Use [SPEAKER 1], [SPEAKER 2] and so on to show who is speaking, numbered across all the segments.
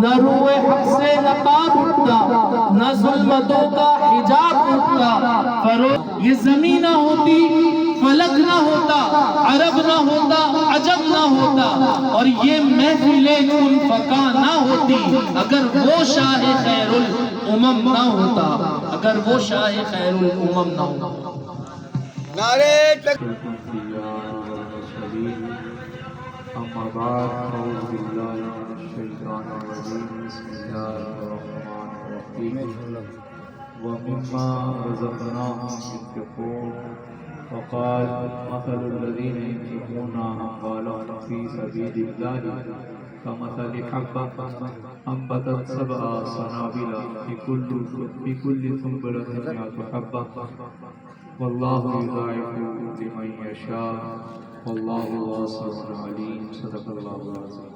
[SPEAKER 1] نہ روئے حق سے نقاب اٹھتا، نہ ظلمتوں کا حجاب اٹھتا۔ فروغ یہ زمین نہ ہوتی، فلک نہ ہوتا، عرب نہ ہوتا، عجب نہ ہوتا، اور یہ محفل کن فکا نہ ہوتی اگر وہ شاہ خیر الامم نہ ہوتا، اگر وہ شاہ خیر الامم نہ ہوتا۔
[SPEAKER 2] نعرے
[SPEAKER 3] اما بعد اعوذ باللہ من الشیطان الرجیم بسم اللہ الرحمن الرحیم ومما رزقناهم ينفقون وقال مثل الذين ينفقون أموالهم في سبيل الله كمثل حبة أنبتت 7 سنابل في كل سنبلة 100 حبة والله يضاعف لمن يشاء والله واسع عليم صدق الله العظيم۔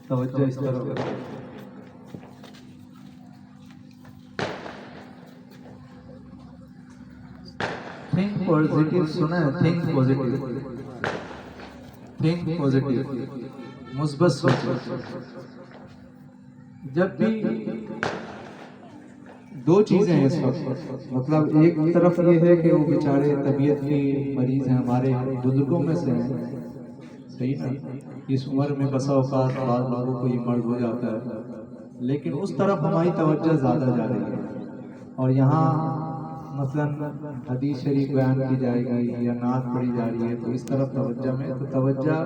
[SPEAKER 3] توجہ اس طرف تھنک پازیٹیو، سنا ہے تھنک پازیٹیو، تھنک پازیٹیو، مثبت سوچو۔ جب بھی دو چیزیں ہیں اس وقت، مطلب ایک طرف یہ ہے کہ وہ بیچارے طبیعت کی مریض ہیں، ہمارے بزرگوں میں سے ہیں، صحیح نا، اس عمر میں بسا اوقات بعض لوگوں کو یہ مرض ہو جاتا ہے، لیکن اس طرف ہماری توجہ زیادہ جا رہی ہے، اور یہاں مثلاً حدیث شریف بیان کی جائے گی یا نعت پڑھی جا رہی ہے تو اس طرف توجہ میں، تو توجہ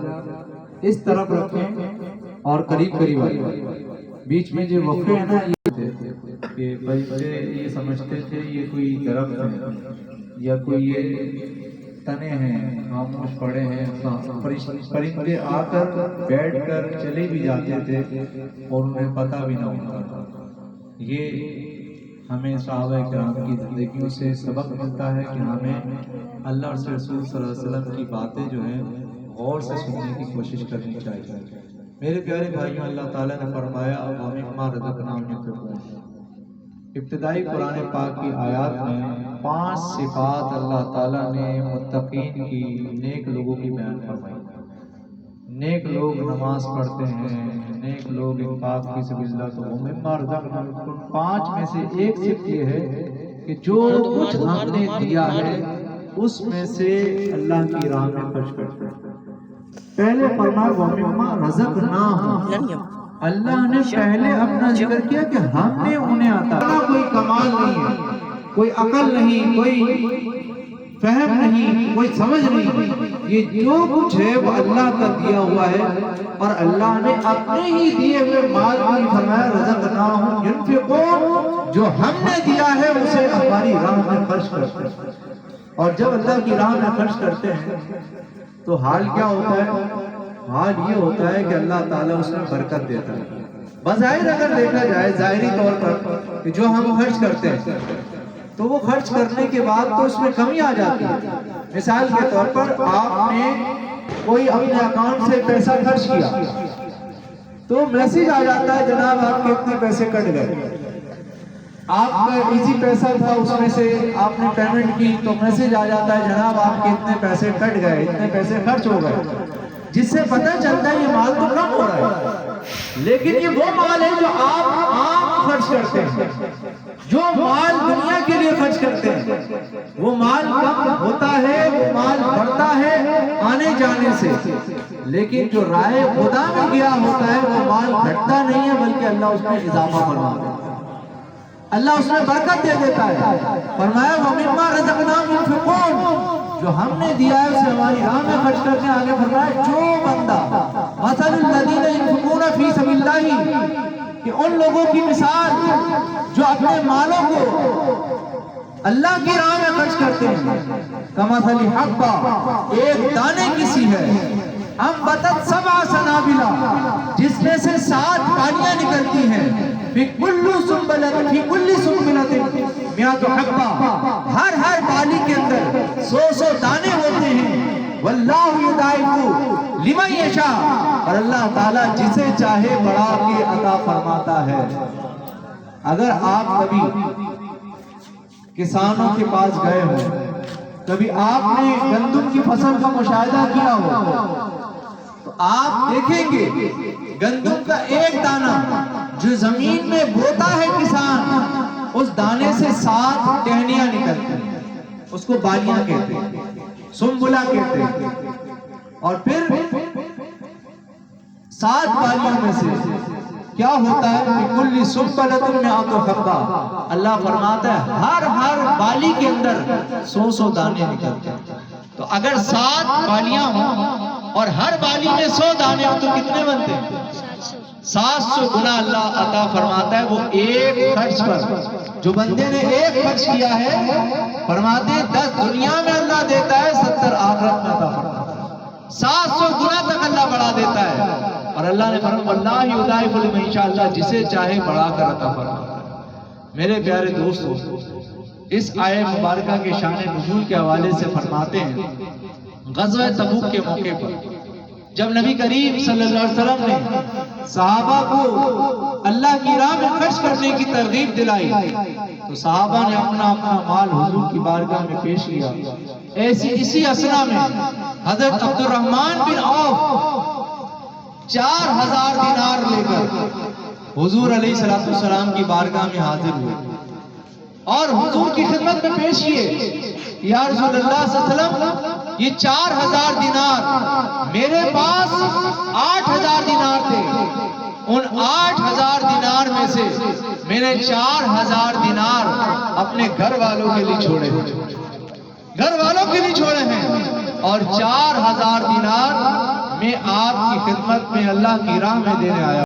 [SPEAKER 3] اس طرف رکھیں اور قریب قریب آئیے۔ بیچ میں جو وقفے ہیں نا کہ بچے یہ سمجھتے تھے یہ کوئی درخت ہے یا کوئی یہ تنے ہیں، خاموش پڑے ہیں، پرندے آ کر بیٹھ کر چلے بھی جاتے تھے اور انہیں پتہ بھی نہ ہوتا تھا۔ یہ ہمیں صحابہ کرام کی زندگیوں سے سبق ملتا ہے کہ ہمیں اللہ اور رسول صلی اللہ علیہ وسلم کی باتیں جو ہیں غور سے سننے کی کوشش کرنی چاہیے۔ میرے پیارے بھائیوں، اللہ تعالیٰ نے فرمایا وَمِمَّا رَزَقْنَاهُمْ يُنْفِقُونَ۔ ابتدائی قرآن پاک کی آیات میں 5 صفات اللہ تعالیٰ نے متقین کی، نیک لوگوں کی بیان فرمائی۔ نیک لوگ نماز پڑھتے ہیں، نیک لوگ انفاق فی سبیل اللہ، تو وَمِمَّا رَزَقْنَاهُمْ 5 میں سے ایک صفت یہ ہے کہ جو کچھ ہم نے دیا ہے اس میں سے اللہ کی راہ میں خرچ کرتے ہیں۔ پہلے فرمایا وَمِمَّا رَزَقْنَاهُمْ، اللہ نے پہلے اپنا ذکر کیا کہ ہم نے انہیں عطا کیا۔ کوئی کمال نہیں ہے، کوئی عقل نہیں، کوئی فہم نہیں، کوئی سمجھ نہیں، یہ جو کچھ ہے وہ اللہ کا دیا ہوا ہے، اور اللہ نے اپنے ہی دیے ہوئے مال کی فرمایا رزقناہم ينفقون، جو ہم نے دیا ہے اسے ہماری راہ میں خرچ کرتے ہیں۔ اور جب اللہ کی راہ میں خرچ کرتے ہیں تو حال کیا ہوتا ہے؟ حال یہ ہوتا ہے کہ اللہ تعالیٰ اس میں برکت دیتا ہے۔ بظاہر اگر دیکھا جائے ظاہری طور پر کہ جو ہم خرچ کرتے ہیں تو وہ خرچ کرنے کے بعد تو اس میں کمی آ جاتی ہے۔ مثال کے طور پر آپ نے کوئی اپنے اکاؤنٹ سے پیسہ خرچ کیا تو میسج آ جاتا ہے جناب آپ کے اتنے پیسے کٹ گئے۔ آپ کا ایزی پیسہ تھا، اس میں سے آپ نے پیمنٹ کی تو میسج آ جاتا ہے جناب آپ کے اتنے پیسے کٹ گئے، اتنے پیسے خرچ ہو گئے، جس سے پتہ چلتا ہے یہ مال تو کم ہو رہا ہے۔ لیکن یہ وہ مال ہے جو آپ عام خرچ کرتے ہیں، جو مال دنیا کے لیے خرچ کرتے ہیں وہ مال کم ہوتا ہے، وہ مال بڑھتا ہے آنے جانے سے، لیکن جو راہ خدا میں گیا ہوتا ہے وہ مال گھٹتا نہیں ہے بلکہ اللہ اس میں اضافہ فرماتا ہے، اللہ اس میں برکت دے دیتا ہے۔ فرمایا وَمِمَّا رَزَقْنَاهُمْ يُنْفِقُونَ، جو ہم نے دیا ہے اسے ہماری راہ میں خرچ کرنے۔ آگے فرمایا جو بندہ مَثَلُ الَّذِينَ يُنْفِقُونَ فِي سَبِيلِ اللَّهِ، کہ ان لوگوں کی مثال جو اپنے مالوں کو اللہ کی راہ میں خرچ کرتے ہیں، کَمَثَلِ حَبَّةٍ، ایک دانے کی سی ہے، أَنبَتَتْ 7 سنابل، جس میں سے 7 پالیاں نکلتی ہیں، فِي كُلِّ سُنبُلَةٍ 100 حبہ، ہر ڈالی کے اندر 100 دانے ہوتے ہیں۔ وَاللَّهُ يُضَاعِفُ لِمَن يَشَاءُ، اور اللہ تعالیٰ جسے چاہے بڑھا کے عطا فرماتا ہے۔ اگر آپ کبھی کسانوں کے پاس گئے ہوں کبھی آپ نے گندم کی فصل کا مشاہدہ کیا ہو تو آپ دیکھیں گے گندم کا ایک دانہ جو زمین میں بوتا ہے کسان، اس دانے سے 7 ٹہنیاں نکلتی ہیں، اس کو بالیاں کہتے ہیں، سنبلہ کہتے ہیں، اور پھر 7 بالیوں میں سے کیا ہوتا ہے کہ کل سنبلۃ مئۃ حبہ، اللہ فرماتا ہے ہر بالی کے اندر 100 دانے نکلتے ہیں۔ تو اگر 7 بالیاں ہوں اور ہر بالی میں 100 دانے ہوں تو کتنے بنتے ہیں؟ 700 گنا اللہ عطا فرماتا ہے وہ ایک خرچ پر۔ جو بندے نے ایک خرچ کیا ہے فرماتے ہیں 10 دنیا میں اللہ دیتا ہے، 70 آخرت میں عطا فرماتا ہے، 700 گنا تک اللہ بڑھا دیتا ہے۔ اور اللہ نے فرمایا واللہ یضاعف لمن یشاء، اللہ جسے چاہے بڑھا کر عطا فرماتا ہے۔ میرے پیارے دوستو، اس آیت مبارکہ کے شان نزول کے حوالے سے فرماتے ہیں غزوہ تبوک کے موقع پر جب نبی کریم صلی اللہ علیہ وسلم نے صحابہ کو اللہ کی راہ میں خرچ کرنے کی ترغیب دلائی تو صحابہ نے اپنا مال حضور کی بارگاہ میں پیش کیا۔ اسی اسنا میں حضرت عبد الرحمن بن عوف 4000 دینار لے کر حضور علیہ السلام کی بارگاہ میں حاضر ہوئے اور حضور کی خدمت میں پیش کیے، یا رسول اللہ صلی اللہ علیہ وسلم یہ 4000 دینار میرے پاس 8000 دینار تھے، ان 8000 دینار میں سے میں نے 4000 دینار اپنے گھر والوں کے لیے چھوڑے ہیں اور 4000 دینار میں آپ کی خدمت میں اللہ کی راہ میں دینے آیا۔